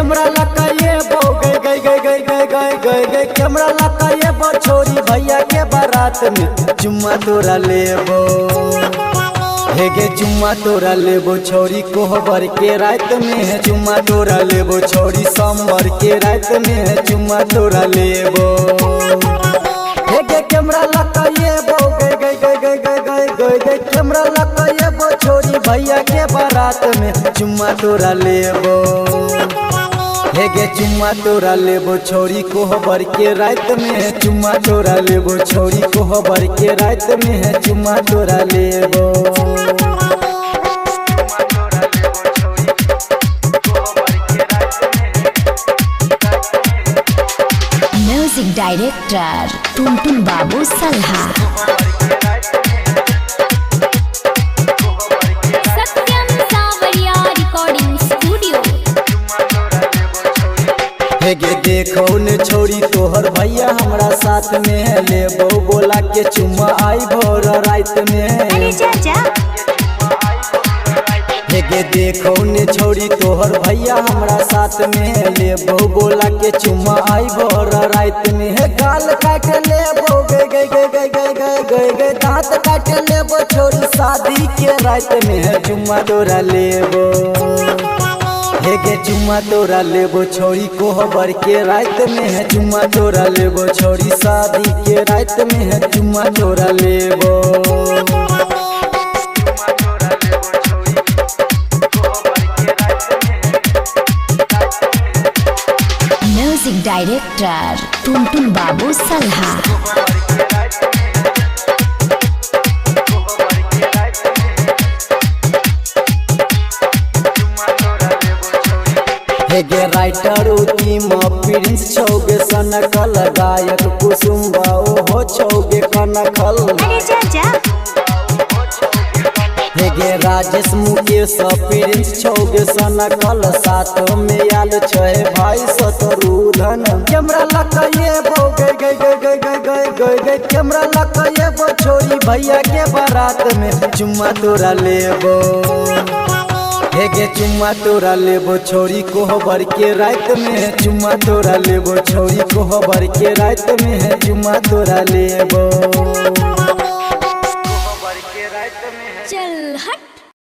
Camera लगाइए बो गए गए गए गए गए गए गए गए कैमरा लगाइए बो छोरी भैया के बारात में चुम्मा तोरा लेबो हे गे चुम्मा तोरा लेबो छोरी कोहबर के रात में चुम्मा तोरा लेबो छोरी सोमवार के रात में चुम्मा तोरा लेबो हे गे कैमरा लगाइए बो गए गए गए गए गए गए गए गए कैमरा लगाइए बो छोरी भैया के बारात में चुम्मा तोरा लेबो हे गे चुम्मा तोरा लेबो छोरी कोहबर के रात में चुम्मा तोरा लेबो छोरी कोहबर के रात में चुम्मा तोरा लेबो म्यूजिक डायरेक्टर टुनटुन बाबू सल्हा। सत्यम सावरिया रिकॉर्डिंग स्टूडियो। हे गे देखो ने छोरी तोहर भैया हमरा साथ में लेबो बोला के चुम्मा आई भोर रात में हे गे देखो ने छोरी तोहर भैया हमरा साथ में लेबो बोला के चुम्मा आई भोर रात में हे गाल काट लेबो गए गए गए गए गए गए गए गए दांत काट लेबो छोरी शादी के रात में चुम्मा तोरा लेबो हे गे चुम्मा तोरा लेबो छोरी कोहबर के रात में चुम्मा तोरा लेबो छोरी शादी के रात में चुम्मा तोरा लेबो म्यूजिक डायरेक्टर टुनटुन बाबू सल्हा। हे गे राइटर उतीम प्रिंस छौगे सनकल गायक कुसुम बाओ हो छौगे कनखल हे गे राजेश मुकेश प्रिंस छौगे सनकल साथ में आल छे भाई शत्रुधन कैमरा लगाइए बो गए गए गए गए गए गए गए गए कैमरा लगाइए बो छोरी भैया के बारात में चुम्मा तोरा लेबो हे गे चुम्मा तोरा लेबो छोरी कोहबर के रात में चुम्मा तोरा लेबो छोरी कोहबर के रात में चुम्मा तोरा लेबो।